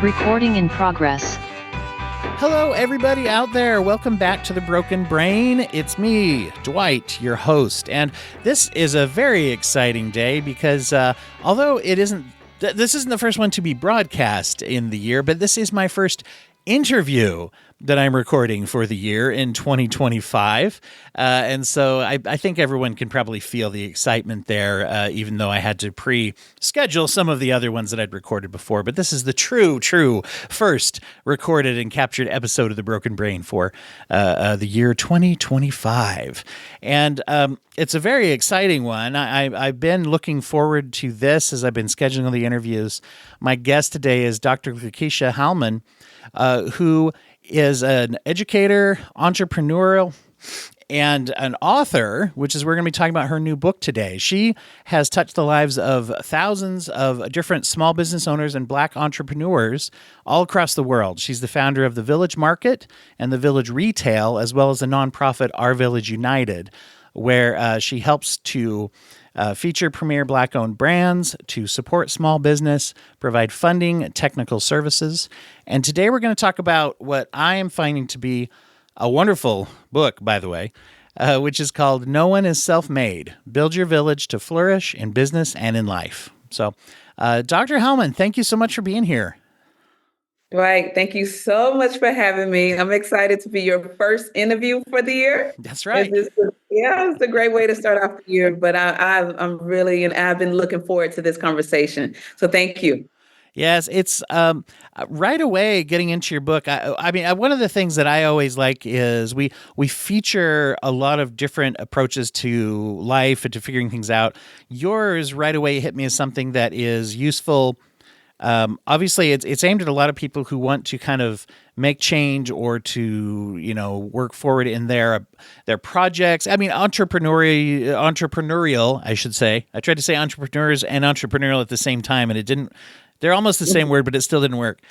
Recording in progress. Hello, everybody out there. Welcome back to The Broken Brain. It's me, Dwight, your host. And this is a very exciting day because although this isn't the first one to be broadcast in the year, but this is my first interview that I'm recording for the year in 2025. And so I think everyone can probably feel the excitement there, even though I had to pre-schedule some of the other ones that I'd recorded before. But this is the true first recorded and captured episode of The Broken Brain for the year 2025. And it's a very exciting one. I've been looking forward to this as I've been scheduling the interviews. My guest today is Dr. Lakeysha Hallmon, who is an educator, entrepreneurial, and an author, which is we're going to be talking about her new book today. She has touched the lives of thousands of different small business owners and Black entrepreneurs all across the world. She's the founder of the Village Market and the Village Retail, as well as the nonprofit Our Village United, where she helps to feature premier Black-owned brands, to support small business, provide funding, technical services. And today we're going to talk about what I am finding to be a wonderful book, by the way, which is called No One is Self-Made: Build Your Village to Flourish in Business and in Life. So, Dr. Hallmon, thank you so much for being here. Right. Thank you so much for having me. I'm excited to be your first interview for the year. That's right. It's a great way to start off the year, but I'm really, and I've been looking forward to this conversation. So thank you. Yes, it's right away getting into your book. I mean, one of the things that I always like is we feature a lot of different approaches to life and to figuring things out. Yours right away hit me as something that is useful. Obviously, it's aimed at a lot of people who want to kind of make change or to, work forward in their projects. I mean, entrepreneurial, I should say. I tried to say entrepreneurs and entrepreneurial at the same time, and it didn't. They're almost the same word, but it still didn't work.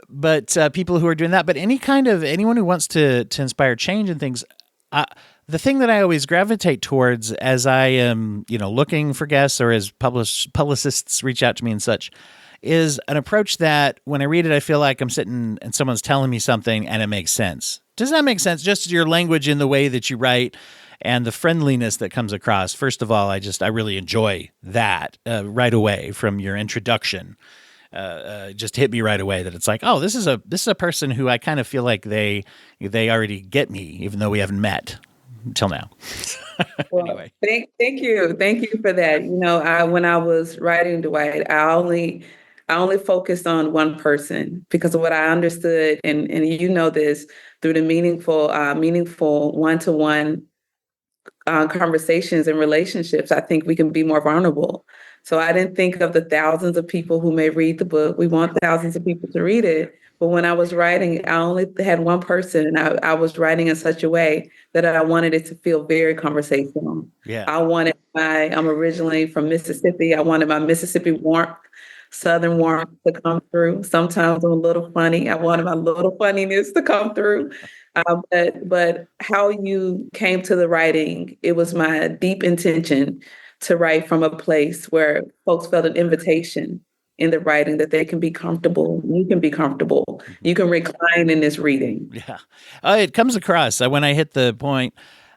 But people who are doing that, but anyone who wants to inspire change and things. The thing that I always gravitate towards as I am, looking for guests or as publicists reach out to me and such, is an approach that when I read it, I feel like I'm sitting and someone's telling me something and it makes sense. Does that make sense? Just your language in the way that you write and the friendliness that comes across. First of all, I really enjoy that right away from your introduction. Just hit me right away that it's like, oh, this is a person who I kind of feel like they already get me, even though we haven't met until now. Well, anyway, thank you for that. When I was writing Dwight, I only focused on one person because of what I understood, and this through the meaningful one-to-one conversations and relationships. I think we can be more vulnerable. So I didn't think of the thousands of people who may read the book. We want thousands of people to read it. But when I was writing, I only had one person, and I was writing in such a way that I wanted it to feel very conversational. Yeah. I'm originally from Mississippi. I wanted my Mississippi warmth, Southern warmth to come through. Sometimes I'm a little funny. I wanted my little funniness to come through. But how you came to the writing, it was my deep intention to write from a place where folks felt an invitation in the writing that they can be comfortable. You can be comfortable. You can recline in this reading. Yeah. It comes across when I hit the point,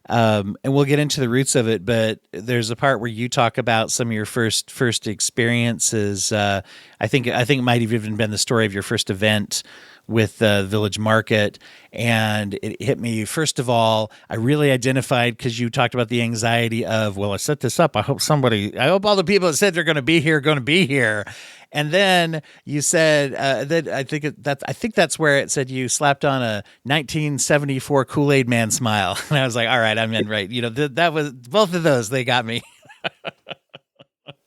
and we'll get into the roots of it, but there's a part where you talk about some of your first experiences. I think it might have even been the story of your first event with the Village Market. And it hit me, first of all, I really identified because you talked about the anxiety of, well, I set this up. I hope all the people that said they're going to be here are going to be here. And then you said that I think that's where it said you slapped on a 1974 Kool-Aid Man smile. And I was like, all right, I'm in, right. That was both of those. They got me.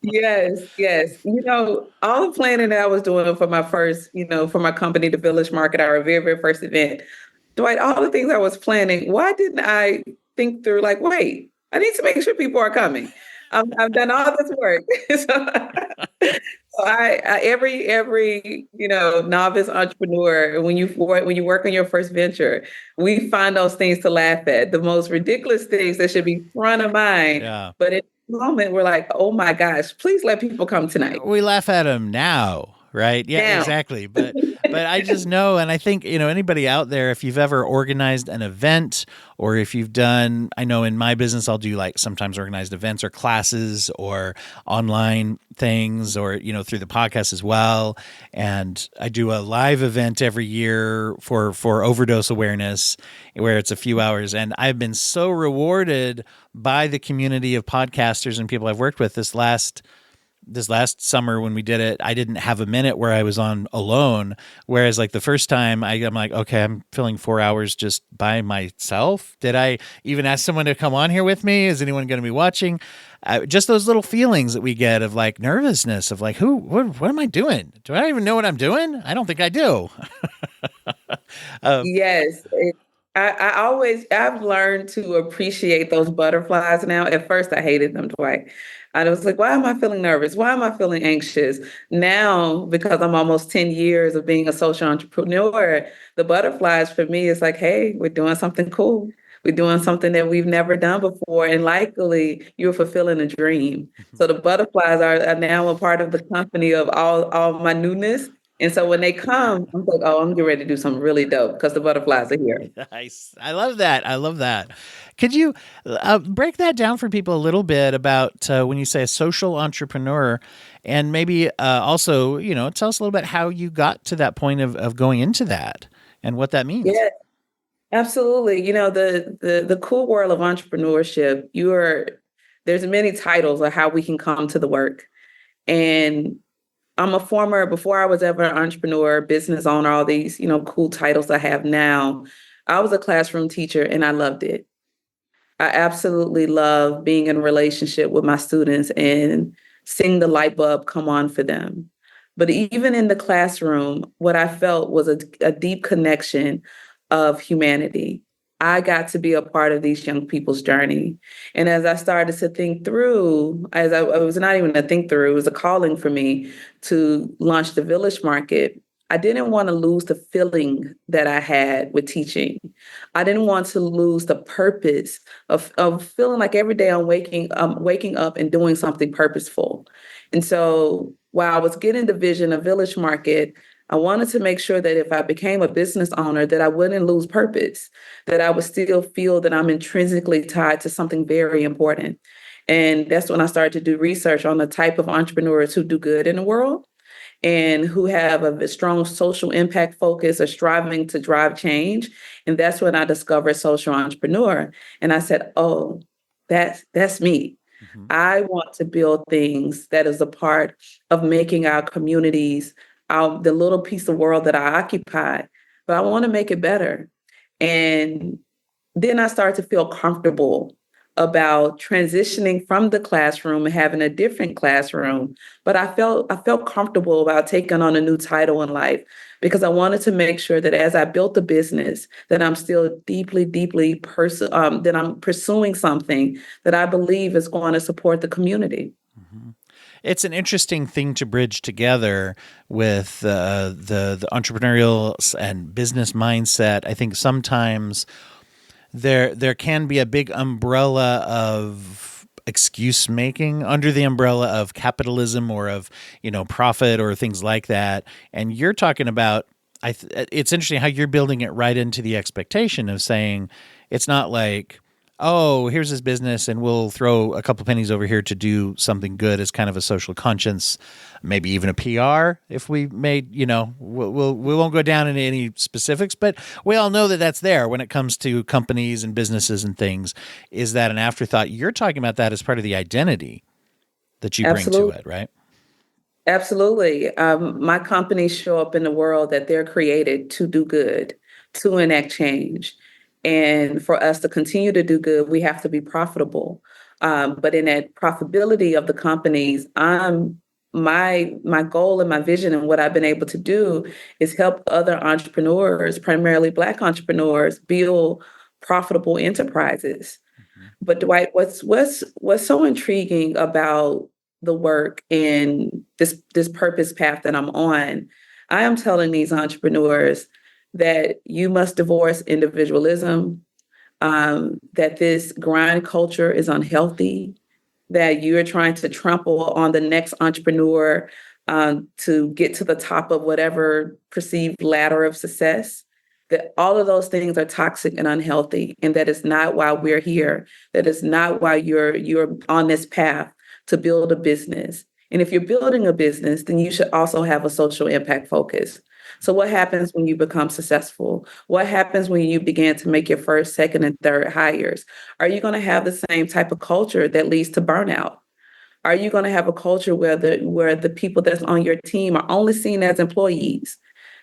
Yes. All the planning that I was doing for my first, for my company, the Village Market, our very, very first event, Dwight, all the things I was planning, why didn't I think through wait, I need to make sure people are coming. I've done all this work. So every novice entrepreneur, when you work on your first venture, we find those things to laugh at, the most ridiculous things that should be front of mind. Yeah. But in the moment, we're like, oh my gosh, please let people come tonight. We laugh at them now. right? Yeah, Now, exactly. But I just know, and I think, anybody out there, if you've ever organized an event, or if you've done, I know in my business, I'll do like sometimes organized events or classes or online things, or, through the podcast as well. And I do a live event every year for overdose awareness, where it's a few hours. And I've been so rewarded by the community of podcasters and people I've worked with this last summer when we did it. I didn't have a minute where I was on alone. Whereas like the first time I'm like, okay, I'm filling 4 hours just by myself. Did I even ask someone to come on here with me? Is anyone going to be watching? Just those little feelings that we get of like nervousness of like, what am I doing? Do I even know what I'm doing? I don't think I do. yes, I've learned to appreciate those butterflies now. At first, I hated them, Dwight. I was like, why am I feeling nervous? Why am I feeling anxious? Now, because I'm almost 10 years of being a social entrepreneur, the butterflies for me is like, hey, we're doing something cool. We're doing something that we've never done before. And likely you're fulfilling a dream. So the butterflies are now a part of the company of all my newness. And so when they come, I'm like, oh, I'm getting ready to do something really dope because the butterflies are here. Nice. I love that. I love that. Could you break that down for people a little bit about when you say a social entrepreneur, and maybe also, tell us a little bit how you got to that point of going into that and what that means. Yeah, absolutely. The cool world of entrepreneurship, there's many titles of how we can come to the work. And before I was ever an entrepreneur, business owner, all these, cool titles I have now, I was a classroom teacher and I loved it. I absolutely love being in a relationship with my students and seeing the light bulb come on for them. But even in the classroom, what I felt was a deep connection of humanity. I got to be a part of these young people's journey. And as I started to think through, it was not even a think through, it was a calling for me to launch the Village Market. I didn't want to lose the feeling that I had with teaching. I didn't want to lose the purpose of feeling like every day I'm waking up and doing something purposeful. And so while I was getting the vision of Village Market, I wanted to make sure that if I became a business owner, that I wouldn't lose purpose, that I would still feel that I'm intrinsically tied to something very important. And that's when I started to do research on the type of entrepreneurs who do good in the world and who have a strong social impact focus or striving to drive change. And that's when I discovered social entrepreneur. And I said, oh, that's me. Mm-hmm. I want to build things that is a part of making our communities, the little piece of world that I occupy, but I want to make it better. And then I started to feel comfortable about transitioning from the classroom and having a different classroom. But I felt comfortable about taking on a new title in life because I wanted to make sure that as I built the business, that I'm still deeply that I'm pursuing something that I believe is going to support the community. Mm-hmm. It's an interesting thing to bridge together with the entrepreneurial and business mindset. I think sometimes there can be a big umbrella of excuse making under the umbrella of capitalism or of profit or things like that. And you're talking about it's interesting how you're building it right into the expectation of saying it's not like, oh, here's this business and we'll throw a couple pennies over here to do something good as kind of a social conscience, maybe even a PR if we made, we won't go down into any specifics, but we all know that that's there when it comes to companies and businesses and things. Is that an afterthought? You're talking about that as part of the identity that you Absolutely. bring to it, right? Absolutely. My companies show up in the world that they're created to do good, to enact change. And for us to continue to do good, we have to be profitable. But in that profitability of the companies, my goal and my vision and what I've been able to do is help other entrepreneurs, primarily Black entrepreneurs, build profitable enterprises. Mm-hmm. But Dwight, what's so intriguing about the work and this purpose path that I'm on, I am telling these entrepreneurs that you must divorce individualism, that this grind culture is unhealthy, that you're trying to trample on the next entrepreneur to get to the top of whatever perceived ladder of success, that all of those things are toxic and unhealthy, and that is not why we're here. That is not why you're on this path to build a business. And if you're building a business, then you should also have a social impact focus. So what happens when you become successful? What happens when you begin to make your first, second, and third hires? Are you going to have the same type of culture that leads to burnout? Are you going to have a culture where the people that's on your team are only seen as employees,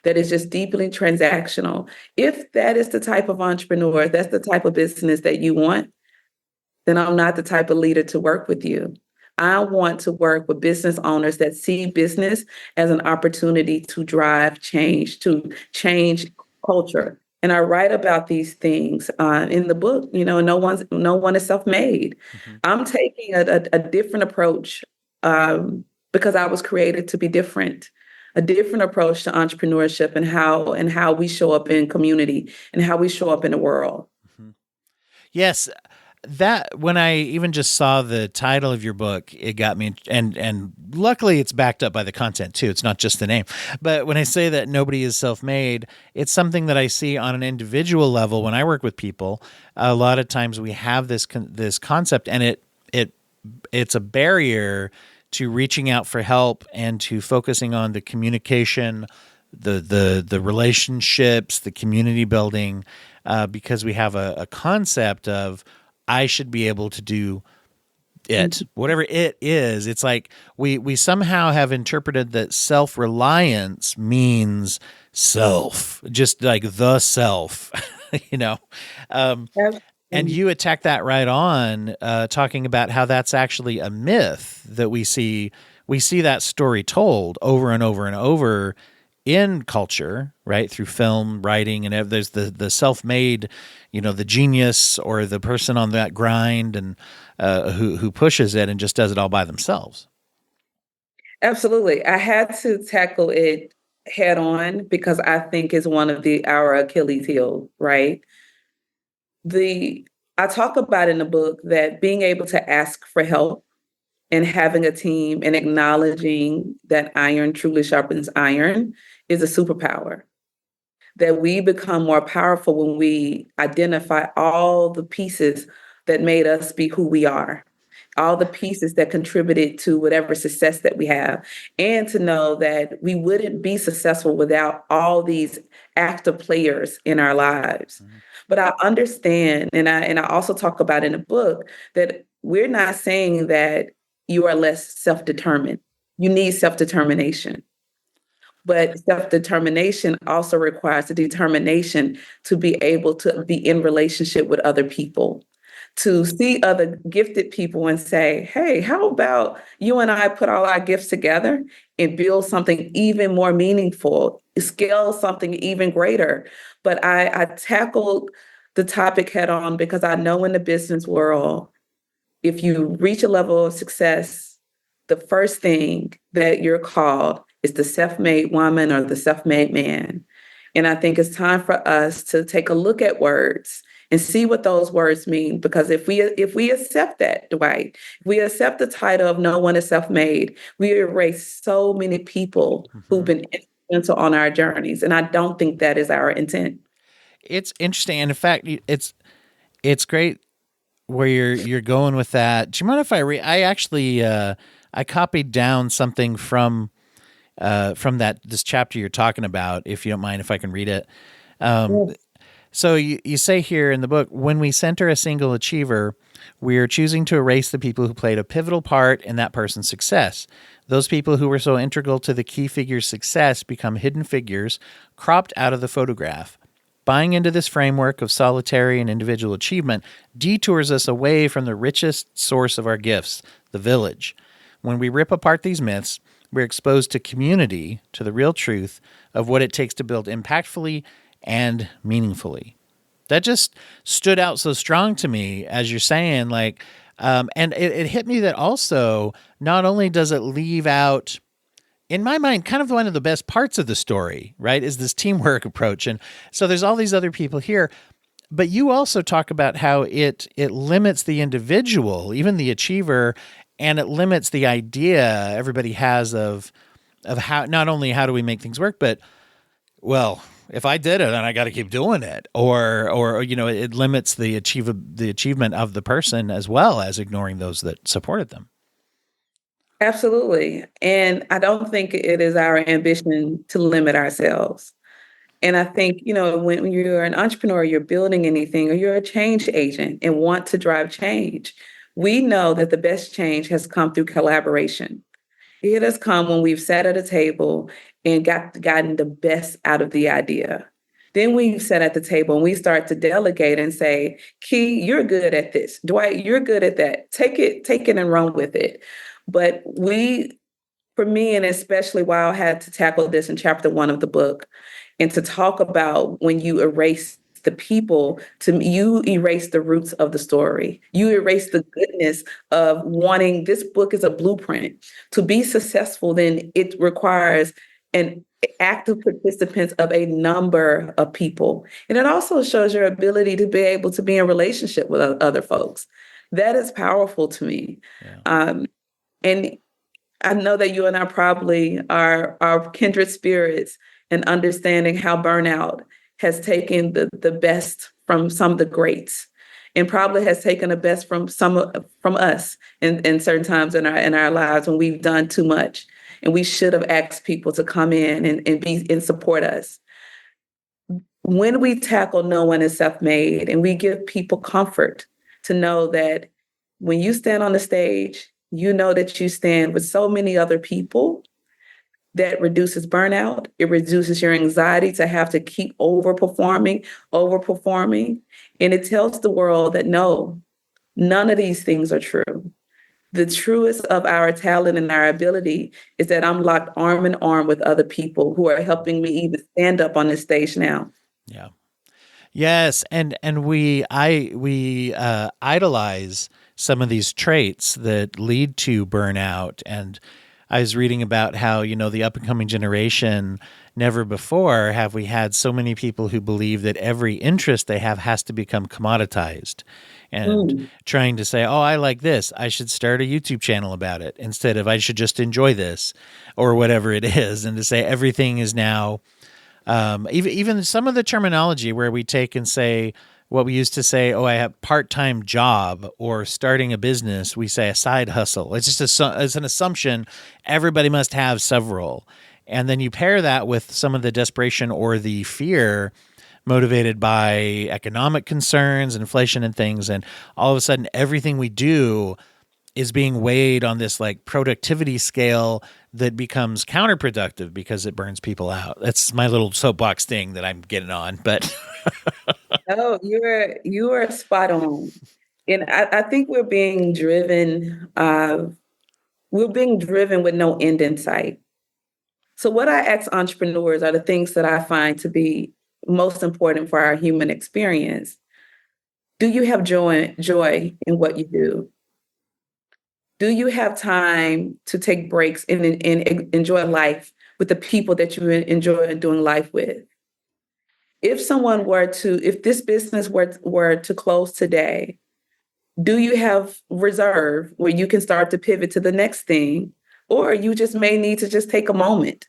that is just deeply transactional? If that is the type of entrepreneur, if that's the type of business that you want, then I'm not the type of leader to work with you. I want to work with business owners that see business as an opportunity to drive change, to change culture. And I write about these things in the book. No one is self-made. Mm-hmm. I'm taking a different approach because I was created to be different. A different approach to entrepreneurship and how we show up in community and how we show up in the world. Mm-hmm. Yes. That when I even just saw the title of your book, it got me, and luckily it's backed up by the content too. It's not just the name. But when I say that nobody is self-made, it's something that I see on an individual level when I work with people. A lot of times we have this concept, and it's a barrier to reaching out for help and to focusing on the communication, the relationships, the community building, because we have a concept of, I should be able to do it, whatever it is. It's like we somehow have interpreted that self-reliance means self, just like the self, and you attack that right on, talking about how that's actually a myth, that we see that story told over and over and over in culture, right? Through film, writing, and there's the self-made, the genius or the person on that grind and who pushes it and just does it all by themselves. Absolutely. I had to tackle it head on because I think it's one of our Achilles heel, right? I talk about in the book that being able to ask for help and having a team and acknowledging that iron truly sharpens iron is a superpower. That we become more powerful when we identify all the pieces that made us be who we are, all the pieces that contributed to whatever success that we have, and to know that we wouldn't be successful without all these active players in our lives. Mm-hmm. But I understand, and I also talk about in the book, that we're not saying that you are less self-determined. You need self-determination. But self-determination also requires the determination to be able to be in relationship with other people, to see other gifted people and say, hey, how about you and I put all our gifts together and build something even more meaningful, scale something even greater. But I tackled the topic head on because I know in the business world, if you reach a level of success, the first thing that you're called is the self-made woman or the self-made man. And I think it's time for us to take a look at words and see what those words mean. Because if we accept that, Dwight, if we accept the title of no one is self-made, we erase so many people who've been instrumental on our journeys. And I don't think that is our intent. It's interesting. And in fact, it's great where you're going with that. Do you mind if I actually I copied down something from this chapter you're talking about, if you don't mind if I can read it. So you say here in the book, when we center a single achiever, we are choosing to erase the people who played a pivotal part in that person's success. Those people who were so integral to the key figure's success become hidden figures, cropped out of the photograph. Buying into this framework of solitary and individual achievement detours us away from the richest source of our gifts, the village. When we rip apart these myths, we're exposed to community, to the real truth of what it takes to build impactfully and meaningfully. That just stood out so strong to me as you're saying, and it hit me that also, not only does it leave out, in my mind, kind of one of the best parts of the story, right, is this teamwork approach. And so there's all these other people here, but you also talk about how it limits the individual, even the achiever, and it limits the idea everybody has of how, not only how do we make things work, but, well, if I did it, then I got to keep doing it, or it limits the achievement of the person, as well as ignoring those that supported them. Absolutely. And I don't think it is our ambition to limit ourselves. And I think, when you're an entrepreneur, you're building anything, or you're a change agent and want to drive change, we know that the best change has come through collaboration. It has come when we've sat at a table and gotten the best out of the idea. Then we sat at the table and we start to delegate and say, Key, you're good at this. Dwight, you're good at that. Take it and run with it. But for me, and especially while I had to tackle this in chapter 1 of the book, and to talk about when you erase the people, you erase the roots of the story. You erase the goodness of wanting. This book is a blueprint. To be successful, then it requires an active participants of a number of people. And it also shows your ability to be able to be in relationship with other folks. That is powerful to me. Yeah. And I know that you and I probably are kindred spirits in understanding how burnout has taken the best from some of the greats, and probably has taken the best from from us in certain times in our lives when we've done too much, and we should have asked people to come in and support us. When we tackle no one is self-made, and we give people comfort to know that when you stand on the stage, you know that you stand with so many other people, that reduces burnout. It reduces your anxiety to have to keep overperforming. And it tells the world that no, none of these things are true. The truest of our talent and our ability is that I'm locked arm in arm with other people who are helping me even stand up on this stage now. Yeah. Yes. And we idolize some of these traits that lead to burnout. And I was reading about how, the up and coming generation, never before have we had so many people who believe that every interest they have has to become commoditized, and trying to say, oh, I like this, I should start a YouTube channel about it, instead of I should just enjoy this, or whatever it is. And to say everything is now, even some of the terminology where we take and say, what we used to say, oh, I have part-time job, or starting a business, we say a side hustle. It's just it's an assumption everybody must have several. And then you pair that with some of the desperation or the fear motivated by economic concerns, inflation and things. And all of a sudden, everything we do is being weighed on this like productivity scale that becomes counterproductive because it burns people out. That's my little soapbox thing that I'm getting on, but oh, you are spot on. And I think we're being driven with no end in sight. So what I ask entrepreneurs are the things that I find to be most important for our human experience. Do you have joy in what you do? Do you have time to take breaks and enjoy life with the people that you enjoy doing life with? If this business were to close today, do you have reserve where you can start to pivot to the next thing? Or you just may need to just take a moment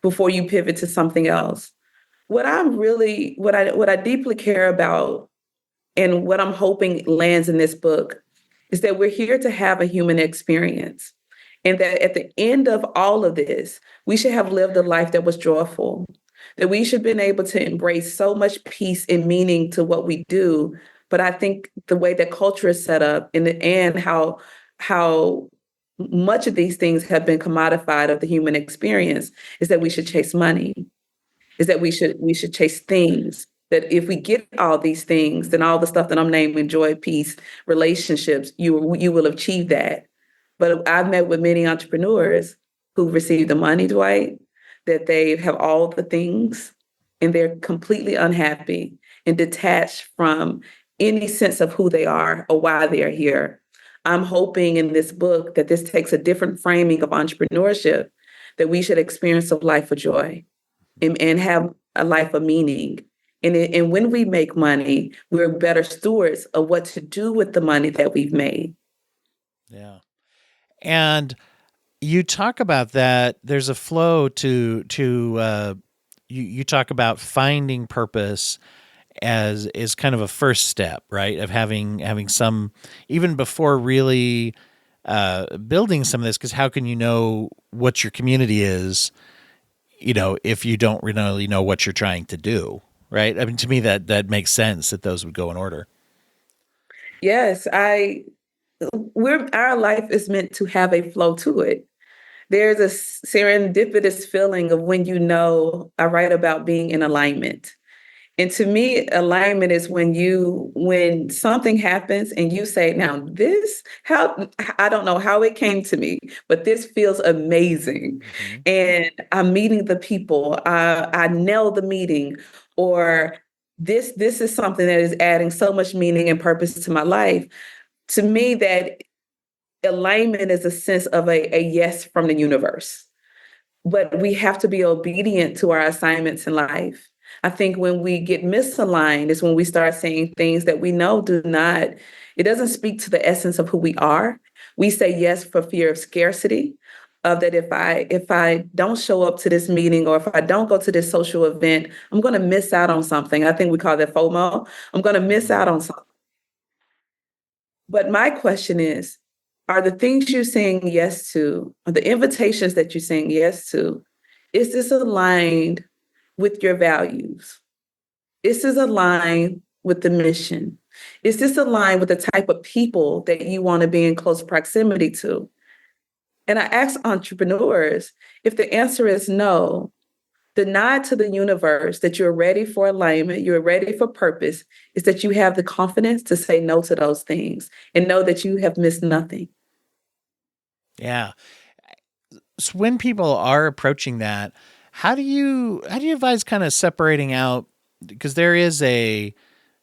before you pivot to something else. What I deeply care about, and what I'm hoping lands in this book, is that we're here to have a human experience. And that at the end of all of this, we should have lived a life that was joyful, that we should have been able to embrace so much peace and meaning to what we do. But I think the way that culture is set up, and how much of these things have been commodified of the human experience, is that we should chase money, is that we should chase things. That if we get all these things, then all the stuff that I'm naming, joy, peace, relationships, you will achieve that. But I've met with many entrepreneurs who receive the money, Dwight, that they have all the things and they're completely unhappy and detached from any sense of who they are or why they are here. I'm hoping in this book that this takes a different framing of entrepreneurship, that we should experience a life of joy and have a life of meaning. And when we make money, we're better stewards of what to do with the money that we've made. Yeah. And You talk about that. There's a flow to you talk about finding purpose as is kind of a first step, right? Of having some even before really building some of this, because how can you know what your community is, if you don't really know what you're trying to do, right? I mean, to me, that makes sense that those would go in order. Yes, our life is meant to have a flow to it. There's a serendipitous feeling of when I write about being in alignment. And to me, alignment is when something happens and you say, now this, how, I don't know how it came to me, but this feels amazing. Mm-hmm. And I'm meeting the people, I nailed the meeting, or this is something that is adding so much meaning and purpose to my life. To me, that alignment is a sense of a yes from the universe. But we have to be obedient to our assignments in life. I think when we get misaligned is when we start saying things that we know it doesn't speak to the essence of who we are. We say yes for fear of scarcity, of that if I don't show up to this meeting or if I don't go to this social event, I'm going to miss out on something. I think we call that FOMO. I'm going to miss out on something. But my question is, are the things you're saying yes to, or the invitations that you're saying yes to, is this aligned with your values? Is this aligned with the mission? Is this aligned with the type of people that you want to be in close proximity to? And I ask entrepreneurs, if the answer is no, the nod to the universe that you're ready for alignment, you're ready for purpose, is that you have the confidence to say no to those things and know that you have missed nothing. Yeah. So when people are approaching that, how do you advise kind of separating out, because there is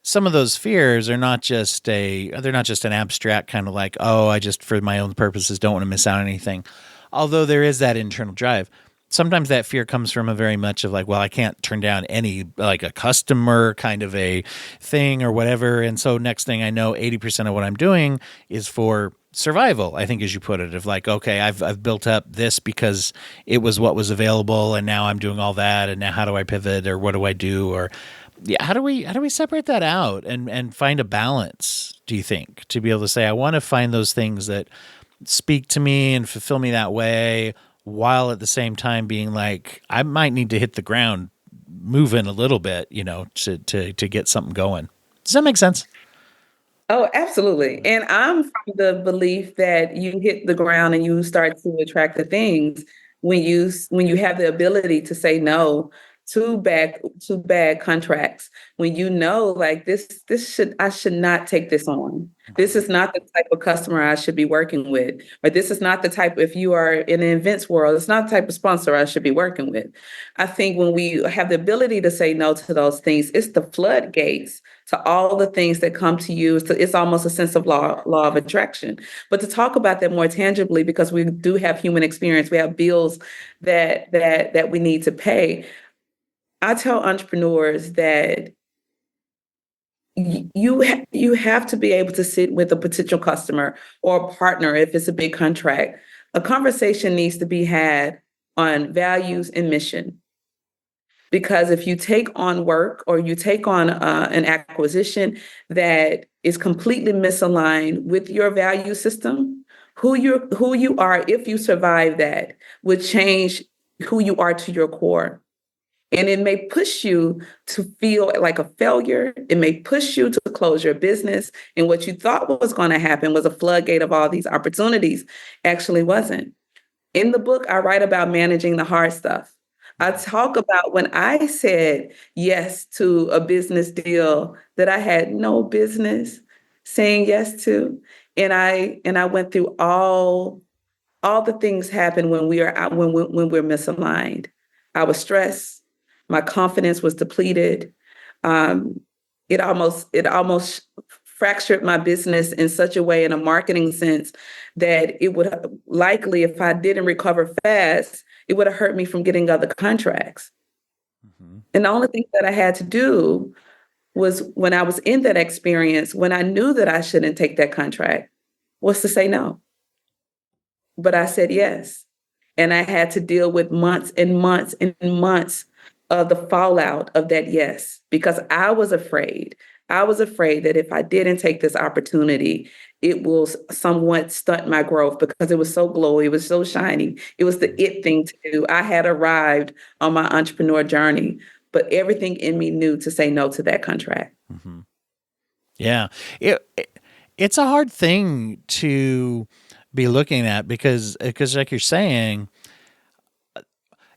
some of those fears are not just they're not just an abstract kind of like, oh, I just for my own purposes don't want to miss out on anything. Although there is that internal drive. Sometimes that fear comes from a very much of like, well, I can't turn down any like a customer kind of a thing or whatever. And so next thing I know, 80% of what I'm doing is for survival, I think, as you put it, of like, okay, I've built up this because it was what was available, and now I'm doing all that, and now how do I pivot, or what do I do, or yeah, how do we separate that out and find a balance? Do you think, to be able to say, I want to find those things that speak to me and fulfill me that way, while at the same time being like, I might need to hit the ground, moving a little bit, to get something going. Does that make sense? Oh, absolutely. And I'm from the belief that you hit the ground and you start to attract the things when you have the ability to say no to bad contracts. When you know like I should not take this on. This is not the type of customer I should be working with. Or this is not the type, if you are in the events world, it's not the type of sponsor I should be working with. I think when we have the ability to say no to those things, it's the floodgates to all the things that come to you. It's almost a sense of law of attraction. But to talk about that more tangibly, because we do have human experience, we have bills that we need to pay. I tell entrepreneurs that you have to be able to sit with a potential customer or a partner if it's a big contract. A conversation needs to be had on values and mission. Because if you take on work or you take on an acquisition that is completely misaligned with your value system, who you are, if you survive that, would change who you are to your core. And it may push you to feel like a failure. It may push you to close your business. And what you thought was going to happen was a floodgate of all these opportunities actually wasn't. In the book, I write about managing the hard stuff. I talk about when I said yes to a business deal that I had no business saying yes to. And I went through all the things happen when we are out when we're misaligned. I was stressed. My confidence was depleted. Um, it almost fractured my business in such a way, in a marketing sense, that it would likely, if I didn't recover fast, it would have hurt me from getting other contracts. Mm-hmm. And the only thing that I had to do was, when I was in that experience, when I knew that I shouldn't take that contract, was to say no. But I said yes. And I had to deal with months and months and months of the fallout of that yes, because I was afraid. I was afraid that if I didn't take this opportunity, it will somewhat stunt my growth because it was so glowy, it was so shiny. It was the it thing to do. I had arrived on my entrepreneur journey, but everything in me knew to say no to that contract. Mm-hmm. Yeah. It's a hard thing to be looking at because like you're saying,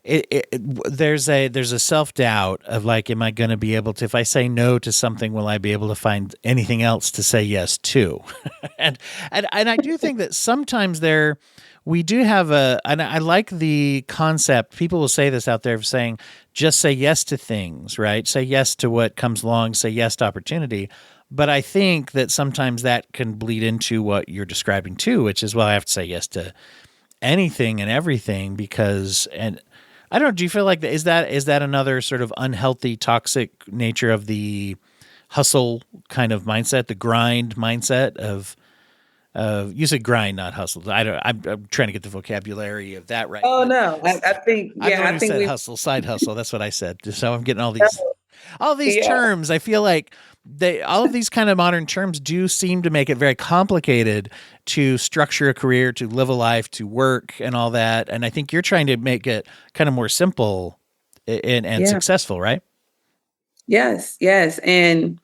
there's a self-doubt of like, am I going to be able to, if I say no to something, will I be able to find anything else to say yes to? and I do think that sometimes we do have and I like the concept. People will say this out there of saying, just say yes to things, right? Say yes to what comes along, say yes to opportunity. But I think that sometimes that can bleed into what you're describing too, which is, well, I have to say yes to anything and everything because, and I don't know, do you feel like is that another sort of unhealthy, toxic nature of the hustle kind of mindset, the grind mindset of you said grind, not hustle. I'm trying to get the vocabulary of that right. Oh no, I think I'm the one I who think said we. hustle, side hustle. That's what I said. So I'm getting all these Yeah, terms. I feel like all of these kind of modern terms do seem to make it very complicated to structure a career, to live a life, to work and all that. And I think you're trying to make it kind of more simple and yeah, successful, right? yes, yes. And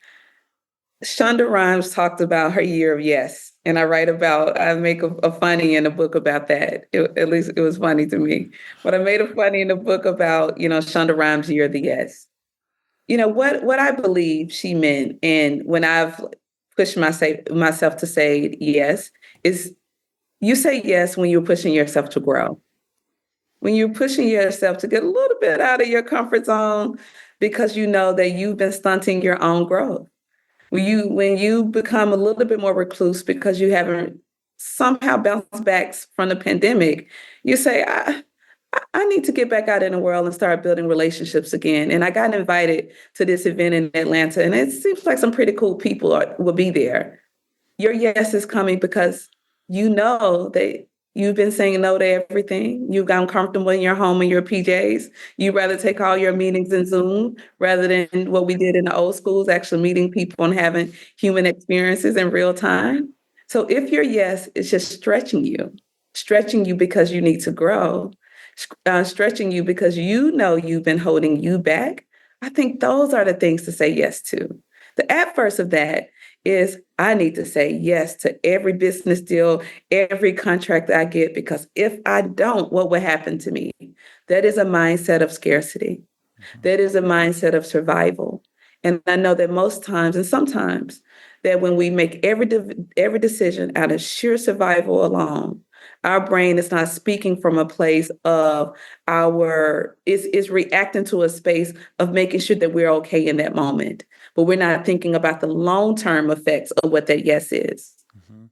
Shonda Rhimes talked about her year of yes. And I make a funny in a book about that. At least it was funny to me. But I made a funny in the book about, Shonda Rhimes' year of the yes. What I believe she meant, and when I've pushed myself to say yes, is you say yes when you're pushing yourself to grow. When you're pushing yourself to get a little bit out of your comfort zone because you know that you've been stunting your own growth. When you become a little bit more recluse because you haven't somehow bounced back from the pandemic, you say, I need to get back out in the world and start building relationships again. And I got invited to this event in Atlanta, and it seems like some pretty cool people will be there. Your yes is coming because you know that you've been saying no to everything. You've gotten comfortable in your home in your PJs. You'd rather take all your meetings in Zoom rather than what we did in the old schools, actually meeting people and having human experiences in real time. So if your yes is just stretching you because you need to grow, stretching you because you know you've been holding you back, I think those are the things to say yes to. The adverse of that is I need to say yes to every business deal, every contract I get, because if I don't, what will happen to me? That is a mindset of scarcity. That is a mindset of survival. And I know that most times and sometimes that when we make every decision out of sheer survival alone, our brain is not speaking from a place of is reacting to a space of making sure that we're okay in that moment. But we're not thinking about the long-term effects of what that yes is. Mm-hmm.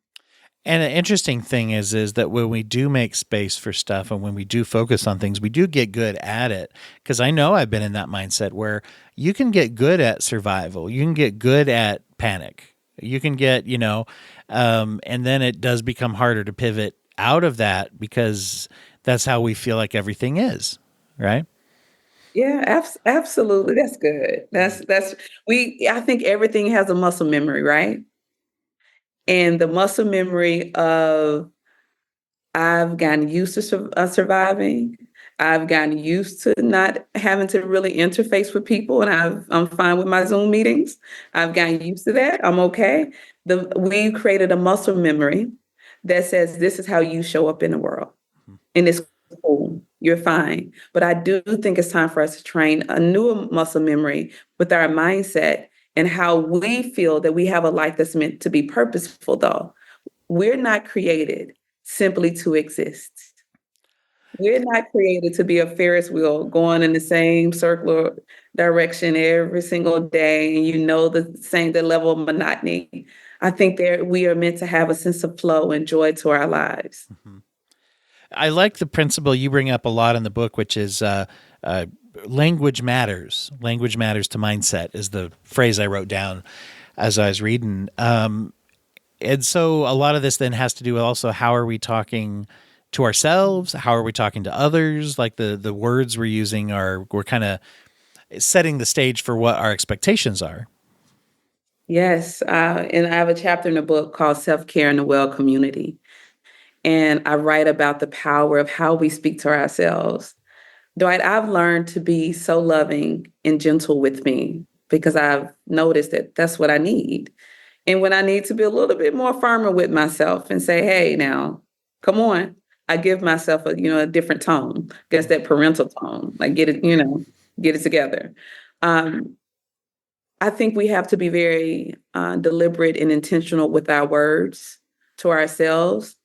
And an interesting thing is that when we do make space for stuff and when we do focus on things, we do get good at it. Because I know I've been in that mindset where you can get good at survival. You can get good at panic. You can get, and then it does become harder to pivot out of that because that's how we feel like everything is, right? Yeah, absolutely. That's good. I think everything has a muscle memory, right? And the muscle memory of I've gotten used to surviving. I've gotten used to not having to really interface with people, and I'm fine with my Zoom meetings. I've gotten used to that. I'm okay. We created a muscle memory that says this is how you show up in the world, and it's cool. You're fine. But I do think it's time for us to train a new muscle memory with our mindset and how we feel that we have a life that's meant to be purposeful, though. We're not created simply to exist. We're not created to be a Ferris wheel going in the same circular direction every single day, and the level of monotony. I think we are meant to have a sense of flow and joy to our lives. Mm-hmm. I like the principle you bring up a lot in the book, which is language matters. Language matters to mindset is the phrase I wrote down as I was reading. And so a lot of this then has to do with also how are we talking to ourselves? How are we talking to others? Like the words we're using we're kind of setting the stage for what our expectations are. Yes. And I have a chapter in the book called Self-Care in the Well Community. And I write about the power of how we speak to ourselves. Dwight, I've learned to be so loving and gentle with me because I've noticed that that's what I need. And when I need to be a little bit more firmer with myself and say, hey, now, come on, I give myself a different tone. I guess that parental tone, like get it together. Um, I think we have to be very deliberate and intentional with our words to ourselves,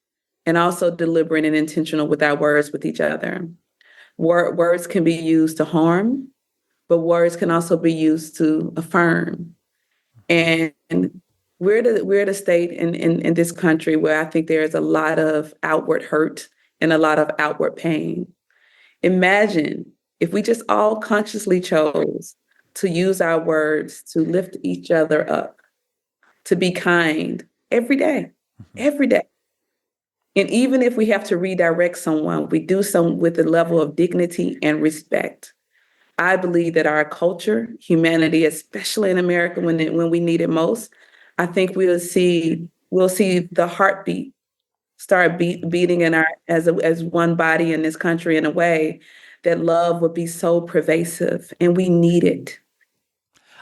and also deliberate and intentional with our words with each other. Words can be used to harm, but words can also be used to affirm. And we're the state in this country where I think there is a lot of outward hurt and a lot of outward pain. Imagine if we just all consciously chose to use our words to lift each other up, to be kind every day. And even if we have to redirect someone, we do so with a level of dignity and respect. I believe that our culture, humanity, especially in America when we need it most, I think we'll see the heartbeat start beating in our as one body in this country in a way that love would be so pervasive, and we need it.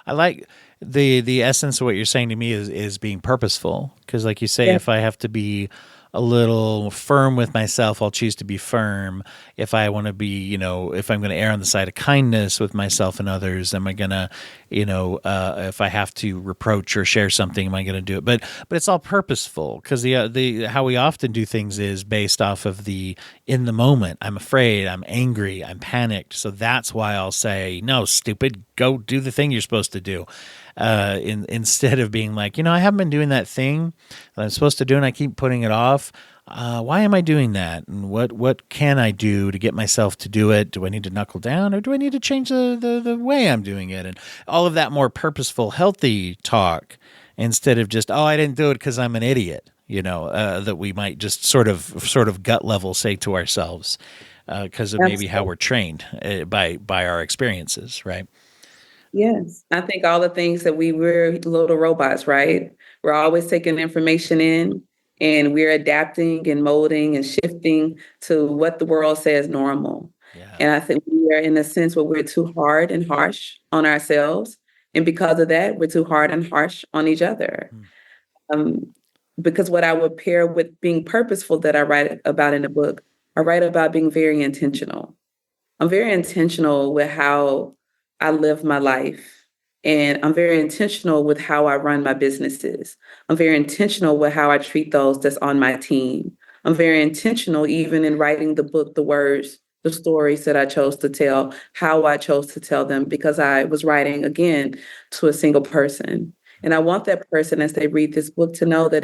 I like the essence of what you're saying to me is being purposeful, because like you say, Yeah, if I have to be a little firm with myself, I'll choose to be firm. If I want to be, if I'm going to err on the side of kindness with myself and others, am I going to, if I have to reproach or share something, am I going to do it? But it's all purposeful, because the how we often do things is based off of the in the moment. I'm afraid, I'm angry, I'm panicked, so that's why I'll say, no, stupid, go do the thing you're supposed to do. Instead of being like, I haven't been doing that thing that I'm supposed to do, and I keep putting it off. Why am I doing that? And what can I do to get myself to do it? Do I need to knuckle down, or do I need to change the way I'm doing it? And all of that more purposeful, healthy talk, instead of just, I didn't do it because I'm an idiot. That we might just sort of gut level say to ourselves, because of maybe how absolutely. we're trained by our experiences, right? Yes. I think all the things that we're little robots, right? We're always taking information in, and we're adapting and molding and shifting to what the world says normal. Yeah. And I think we are in a sense where we're too hard and harsh on ourselves. And because of that, we're too hard and harsh on each other. Hmm. Um, because what I would pair with being purposeful that I write about in the book, I write about being very intentional. I'm very intentional with how I live my life. And I'm very intentional with how I run my businesses. I'm very intentional with how I treat those that's on my team. I'm very intentional, even in writing the book, the words, the stories that I chose to tell, how I chose to tell them, because I was writing again to a single person. And I want that person, as they read this book, to know that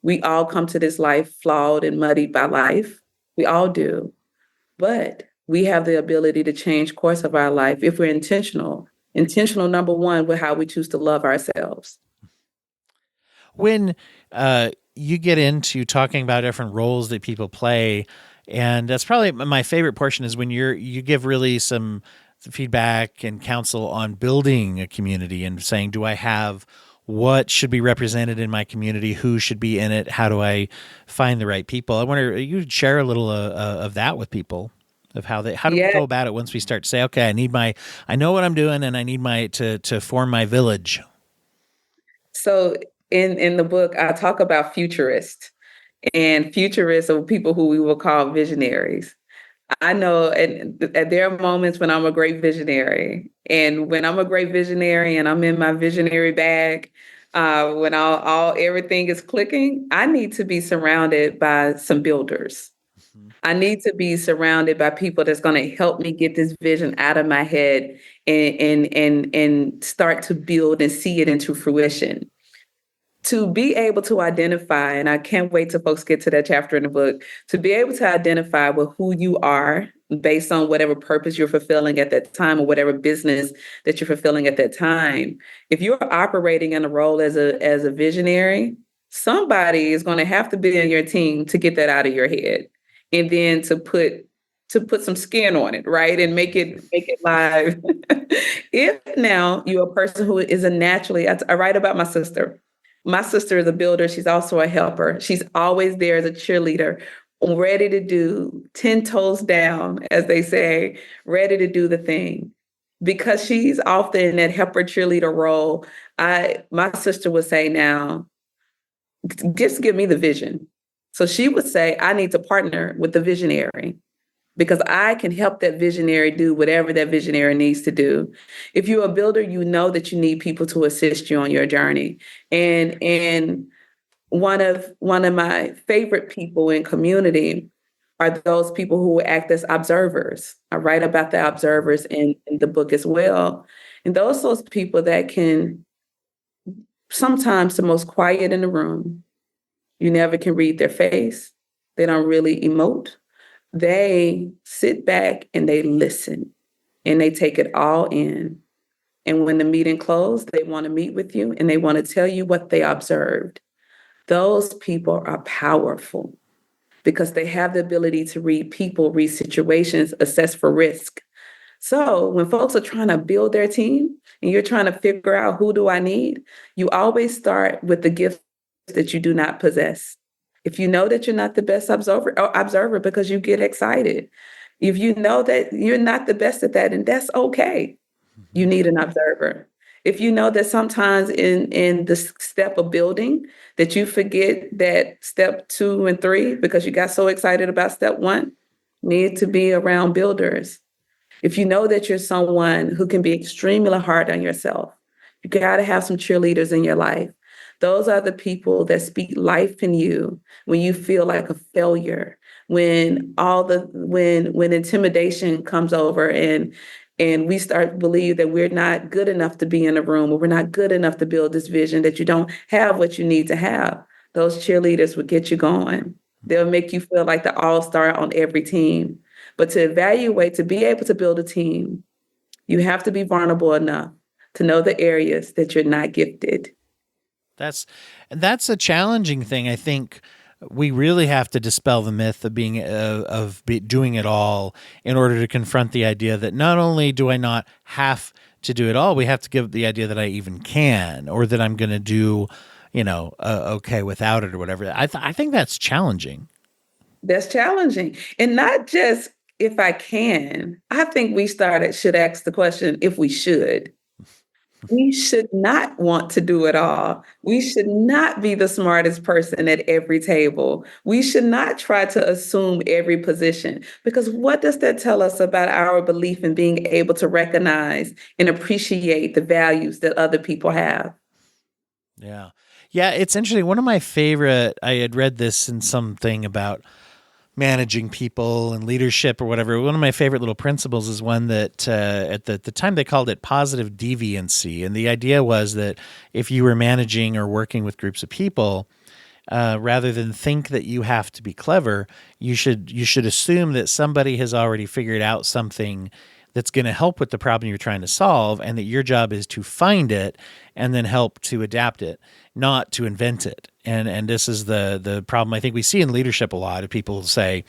we all come to this life flawed and muddied by life. We all do. But we have the ability to change course of our life if we're intentional. Intentional, number one, with how we choose to love ourselves. When you get into talking about different roles that people play, and that's probably my favorite portion, is when you give really some feedback and counsel on building a community and saying, do I have what should be represented in my community, who should be in it, how do I find the right people? I wonder, you'd share a little of that with people, of how do we Yeah. go about it once we start to say, okay, I know what I'm doing, and I need to form my village. So in the book, I talk about futurists, and futurists are people who we will call visionaries. I know, and there are moments when I'm a great visionary, and when I'm a great visionary and I'm in my visionary bag, when all everything is clicking, I need to be surrounded by some builders. Mhm. I need to be surrounded by people that's going to help me get this vision out of my head and start to build and see it into fruition. To be able to identify, and I can't wait till folks get to that chapter in the book, to be able to identify with who you are based on whatever purpose you're fulfilling at that time or whatever business that you're fulfilling at that time. If you're operating in a role as a visionary, somebody is going to have to be in your team to get that out of your head. and then to put some skin on it, right? And make it live. If now you're a person who is a naturally, I write about my sister. My sister is a builder. She's also a helper. She's always there as a cheerleader, ready to do 10 toes down, as they say, ready to do the thing. Because she's often in that helper cheerleader role, my sister would say now, just give me the vision. So she would say, I need to partner with the visionary because I can help that visionary do whatever that visionary needs to do. If you're a builder, you know that you need people to assist you on your journey. And one of my favorite people in community are those people who act as observers. I write about the observers in the book as well. And those people that can sometimes the most quiet in the room. You never can read their face. They don't really emote. They sit back and they listen and they take it all in. And when the meeting closed, they want to meet with you and they want to tell you what they observed. Those people are powerful because they have the ability to read people, read situations, assess for risk. So when folks are trying to build their team and you're trying to figure out who do I need, you always start with the gifts that you do not possess. If you know that you're not the best observer because you get excited, if you know that you're not the best at that, and that's okay, you need an observer. If you know that sometimes in the step of building that you forget that step 2 and 3 because you got so excited about step 1, need to be around builders. If you know that you're someone who can be extremely hard on yourself, you got to have some cheerleaders in your life. Those are the people that speak life in you when you feel like a failure, when when intimidation comes over and we start to believe that we're not good enough to be in a room or we're not good enough to build this vision, that you don't have what you need to have. Those cheerleaders will get you going. They'll make you feel like the all-star on every team. But to evaluate, to be able to build a team, you have to be vulnerable enough to know the areas that you're not gifted. That's a challenging thing. I think we really have to dispel the myth of doing it all in order to confront the idea that not only do I not have to do it all, we have to give the idea that I even can, or that I'm going to do, okay without it or whatever. I think that's challenging. That's challenging. And not just if I can. I think we should ask the question if we should. We should not want to do it all. We should not be the smartest person at every table. We should not try to assume every position, because what does that tell us about our belief in being able to recognize and appreciate the values that other people have? Yeah. Yeah, it's interesting. One of my favorite, I had read this in something about managing people and leadership or whatever. One of my favorite little principles is one that at the time they called it positive deviancy. And the idea was that if you were managing or working with groups of people, rather than think that you have to be clever, you should assume that somebody has already figured out something that's going to help with the problem you're trying to solve, and that your job is to find it and then help to adapt it, not to invent it. And this is the problem I think we see in leadership a lot of people say,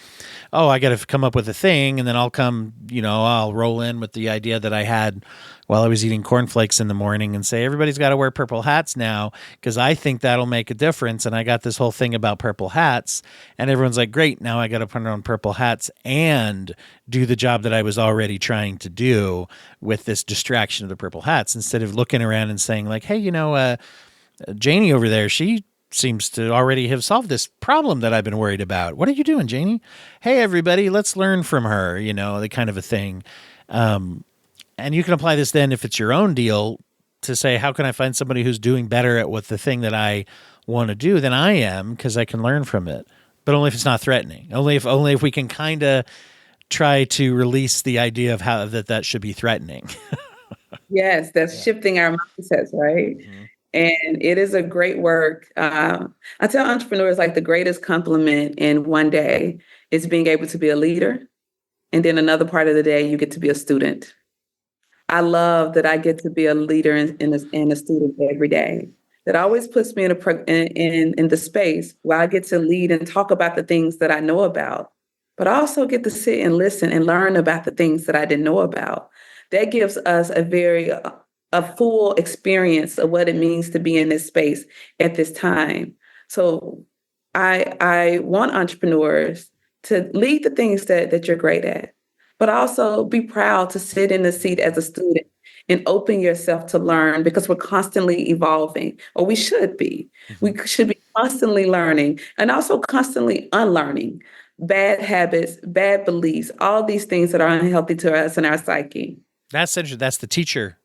oh, I got to come up with a thing, and then I'll roll in with the idea that I had while I was eating cornflakes in the morning and say, everybody's got to wear purple hats now because I think that'll make a difference. And I got this whole thing about purple hats, and everyone's like, great, now I got to put on purple hats and do the job that I was already trying to do with this distraction of the purple hats, instead of looking around and saying like, hey, Janie over there, she seems to already have solved this problem that I've been worried about. What are you doing, Janie? Hey, everybody, let's learn from her, the kind of a thing. And you can apply this then if it's your own deal to say, how can I find somebody who's doing better at what the thing that I want to do than I am, because I can learn from it. But only if it's not threatening. Only if we can kind of try to release the idea of how that should be threatening. Yes, that's shifting our mindsets, right? Mm-hmm. And it is a great work. I tell entrepreneurs, like, the greatest compliment in one day is being able to be a leader. And then another part of the day, you get to be a student. I love that I get to be a leader and a student every day. That always puts me in the space where I get to lead and talk about the things that I know about. but I also get to sit and listen and learn about the things that I didn't know about. That gives us a full experience of what it means to be in this space at this time. So I want entrepreneurs to lead the things that you're great at, but also be proud to sit in the seat as a student and open yourself to learn, because we're constantly evolving, or we should be. We should be constantly learning and also constantly unlearning bad habits, bad beliefs, all these things that are unhealthy to us and our psyche. That's interesting. That's the teacher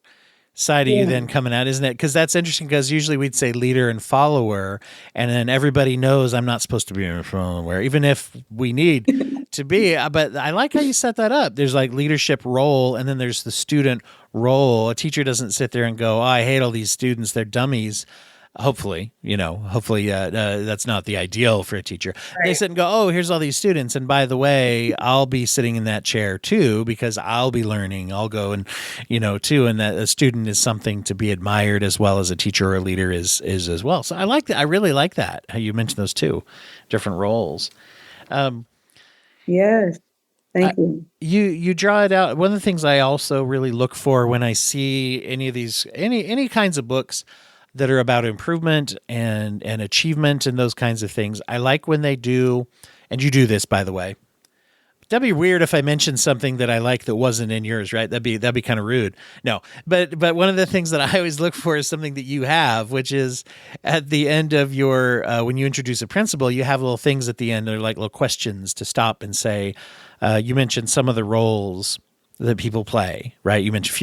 side of you Yeah. then coming out, isn't it? Because that's interesting, because usually we'd say leader and follower, and then everybody knows I'm not supposed to be a follower, even if we need to be. But I like how you set that up. There's like leadership role, and then there's the student role. A teacher doesn't sit there and go, oh, I hate all these students, they're dummies. Hopefully, that's not the ideal for a teacher. Right. They sit and go, oh, here's all these students. And by the way, I'll be sitting in that chair too, because I'll be learning. I'll go and, too. And that a student is something to be admired as well as a teacher or a leader is as well. So I like that. I really like that, how you mentioned those two different roles. Yes. Thank you. You draw it out. One of the things I also really look for when I see any of these, any kinds of books that are about improvement and achievement and those kinds of things. I like when they do, and you do this, by the way. That'd be weird if I mentioned something that I like that wasn't in yours, right? That'd be kind of rude. No, but one of the things that I always look for is something that you have, which is at the end of your when you introduce a principle, you have little things at the end that are like little questions to stop and say. You mentioned some of the roles that people play, right? You mentioned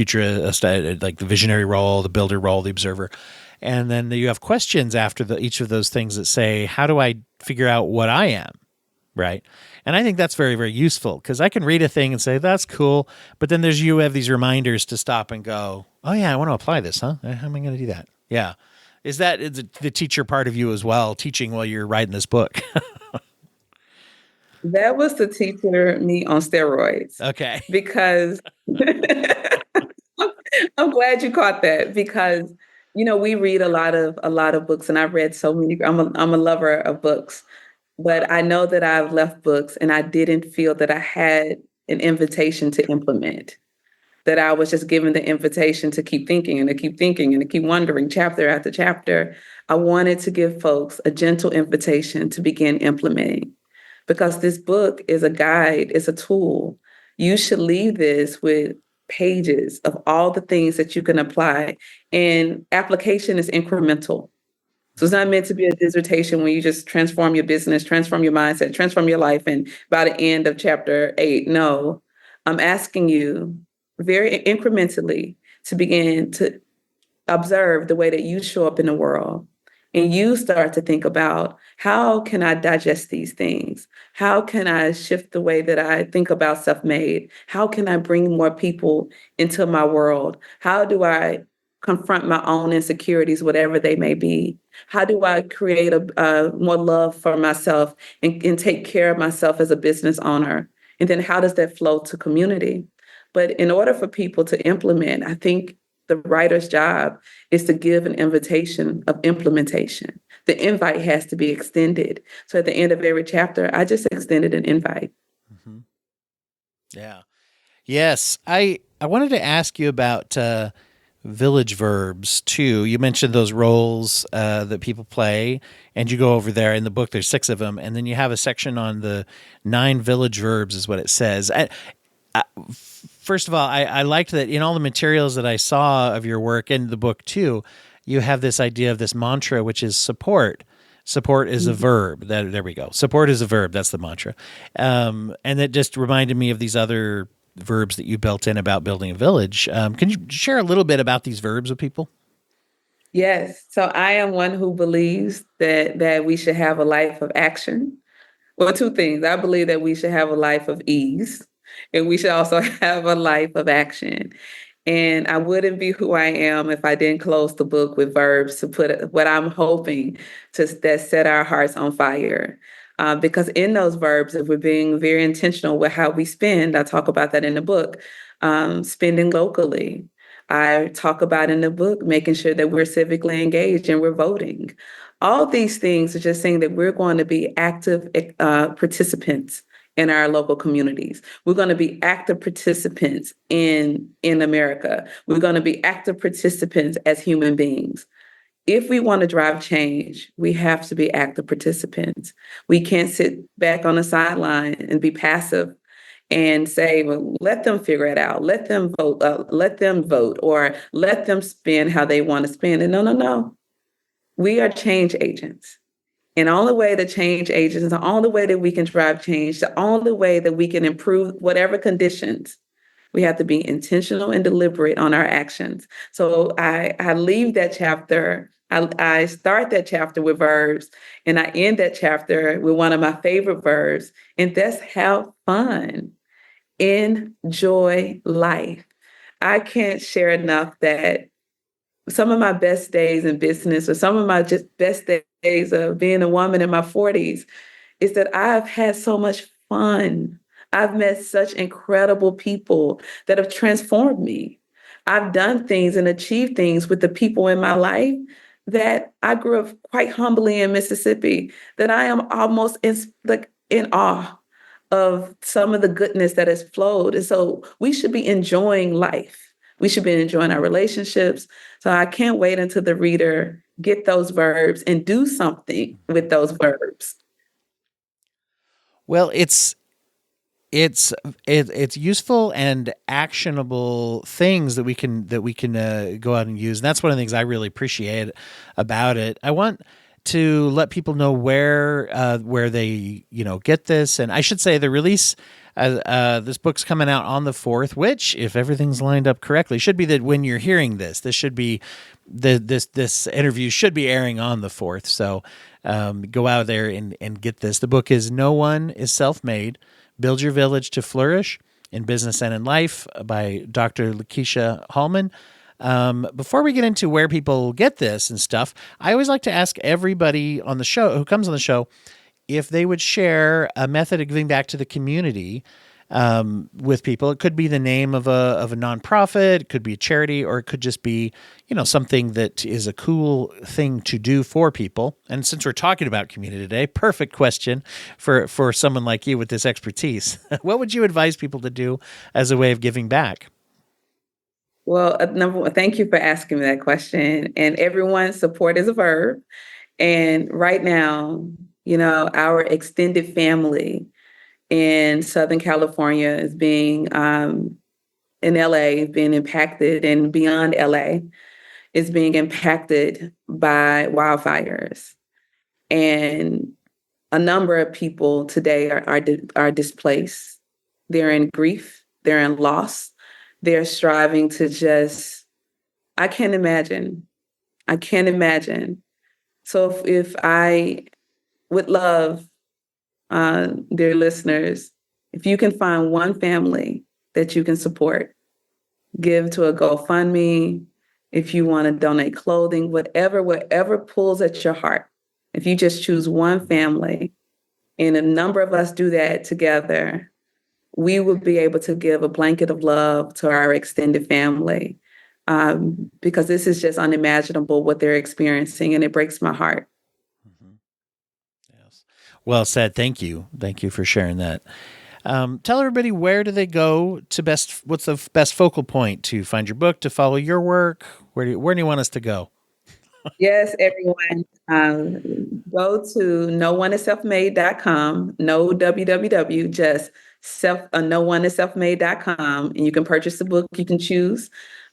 like the visionary role, the builder role, the observer. And then you have questions after each of those things that say, how do I figure out what I am, right? And I think that's very, very useful, because I can read a thing and say, that's cool. But then you have these reminders to stop and go, oh, yeah, I want to apply this, huh? How am I going to do that? Yeah. Is the teacher part of you as well, teaching while you're writing this book? That was the teacher me on steroids. Okay. Because I'm glad you caught that, because we read a lot of books, and I've read so many. I'm a lover of books, but I know that I've left books and I didn't feel that I had an invitation to implement. That I was just given the invitation to keep thinking and to keep thinking and to keep wondering chapter after chapter. I wanted to give folks a gentle invitation to begin implementing, because this book is a guide, it's a tool. You should leave this with pages of all the things that you can apply. And application is incremental. So it's not meant to be a dissertation when you just transform your business, transform your mindset, transform your life, and by the end of chapter 8. No, I'm asking you very incrementally to begin to observe the way that you show up in the world. And you start to think about, how can I digest these things? How can I shift the way that I think about self-made? How can I bring more people into my world? How do I confront my own insecurities, whatever they may be? How do I create a more love for myself and take care of myself as a business owner? And then how does that flow to community? But in order for people to implement, I think the writer's job is to give an invitation of implementation. The invite has to be extended. So at the end of every chapter, I just extended an invite. Mm-hmm. Yeah. Yes. I wanted to ask you about village verbs too. You mentioned those roles that people play, and you go over there in the book. There's 6 of them, and then you have a section on the 9 village verbs, is what it says. First of all, I liked that in all the materials that I saw of your work and the book too, you have this idea of this mantra, which is support. Support is a verb. There we go. Support is a verb. That's the mantra. And it just reminded me of these other verbs that you built in about building a village. Can you share a little bit about these verbs with people? Yes. So I am one who believes that we should have a life of action. Well, 2 things. I believe that we should have a life of ease, and we should also have a life of action. And I wouldn't be who I am if I didn't close the book with verbs to put what I'm hoping that set our hearts on fire. Because in those verbs, if we're being very intentional with how we spend, I talk about that in the book, spending locally. I talk about in the book making sure that we're civically engaged and we're voting. All these things are just saying that we're going to be active participants in our local communities. We're going to be active participants in America. We're going to be active participants as human beings. If we want to drive change, we have to be active participants. We can't sit back on the sideline and be passive and say, well, let them figure it out. Let them vote, or let them spend how they want to spend. And no. We are change agents. And the only way to change agents, the only way that we can drive change, the only way that we can improve whatever conditions, we have to be intentional and deliberate on our actions. So I leave that chapter. I start that chapter with verbs, and I end that chapter with one of my favorite verbs, and that's have fun. Enjoy life. I can't share enough that some of my best days in business, or some of my just best days of being a woman in my 40s, is that I've had so much fun. I've met such incredible people that have transformed me. I've done things and achieved things with the people in my life that I grew up quite humbly in Mississippi, that I am almost in awe of some of the goodness that has flowed. And so we should be enjoying life. We should be enjoying our relationships. So I can't wait until the reader get those verbs and do something with those verbs. Well, it's useful and actionable things that we can go out and use. And that's one of the things I really appreciate about it. I want to let people know where they get this. And I should say the release. This book's coming out on the 4th, which, if everything's lined up correctly, should be that when you're hearing this, this should be this interview should be airing on the 4th. So go out there and get this. The book is No One is Self-Made: Build Your Village to Flourish in Business and in Life by Dr. Lakeysha Hallmon. Before we get into where people get this and stuff, I always like to ask everybody on the show who comes on the show if they would share a method of giving back to the community with people. It could be the name of a nonprofit, it could be a charity, or it could just be, something that is a cool thing to do for people. And since we're talking about community today, perfect question for someone like you with this expertise. What would you advise people to do as a way of giving back? Well, number one, thank you for asking me that question. And everyone, support is a verb. And right now, our extended family in Southern California is being in LA, being impacted, and beyond LA is being impacted by wildfires. And a number of people today are displaced. They're in grief. They're in loss. They're striving to just, I can't imagine. So if I would love, dear listeners, if you can find one family that you can support, give to a GoFundMe. If you want to donate clothing, whatever pulls at your heart. If you just choose one family, and a number of us do that together, we will be able to give a blanket of love to our extended family, because this is just unimaginable what they're experiencing, and it breaks my heart. Mm-hmm. Yes. Well said. Thank you. Thank you for sharing that. Tell everybody, where do they go to what's the best focal point to find your book, to follow your work? Where do you want us to go? Yes, everyone. Go to nooneisselfmade.com, no www, just nooneisselfmade.com, and you can purchase the book. You can choose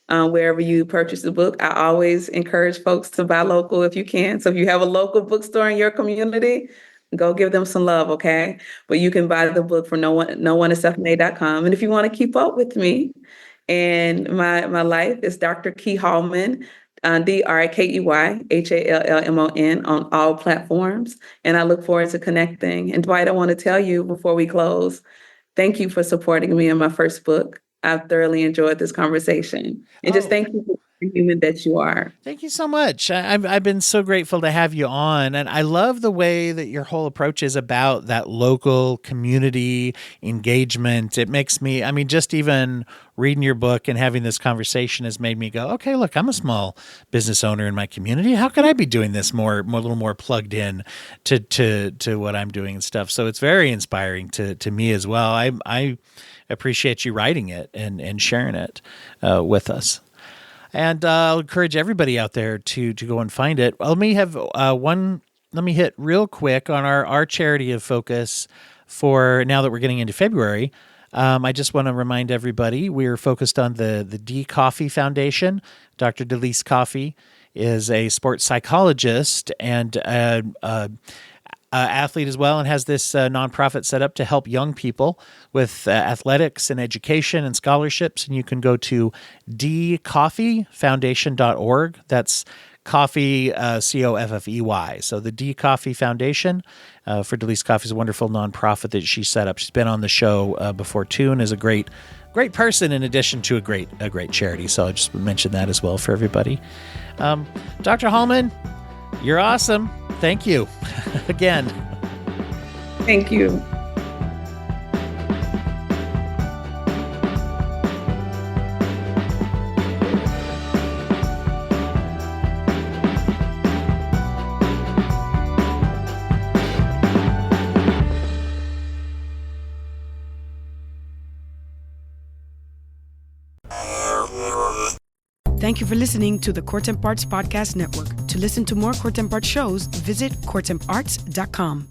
wherever you purchase the book. I always encourage folks to buy local if you can. So if you have a local bookstore in your community, go give them some love, okay? But you can buy the book from nooneisselfmade.com. And if you want to keep up with me and my life, is Dr. Key Hallmon, DrKeyHallmon on all platforms. And I look forward to connecting. And Dwight, I want to tell you before we close, thank you for supporting me in my first book. I've thoroughly enjoyed this conversation. And just thank you human that you are. Thank you so much. I've been so grateful to have you on. And I love the way that your whole approach is about that local community engagement. It makes me, I mean, just even reading your book and having this conversation has made me go, okay, look, I'm a small business owner in my community. How could I be doing this a little more plugged in to what I'm doing and stuff? So it's very inspiring to me as well. I appreciate you writing it and sharing it with us. And I'll encourage everybody out there to go and find it. Let me have let me hit real quick on our charity of focus for now that we're getting into February. I just want to remind everybody we're focused on the D Coffee Foundation. Dr. Delise Coffee is a sports psychologist and athlete as well, and has this nonprofit set up to help young people with athletics and education and scholarships. And you can go to dcoffeefoundation.org. That's coffee, Coffey. So the D Coffee Foundation for Delise Coffee is a wonderful nonprofit that she set up. She's been on the show before too, and is a great person in addition to a great charity. So I'll just mention that as well for everybody. Dr. Hallmon, you're awesome. Thank you again. Thank you. Thank you for listening to the Courtemp Arts Podcast Network. To listen to more Courtemp Arts shows, visit courtemparts.com.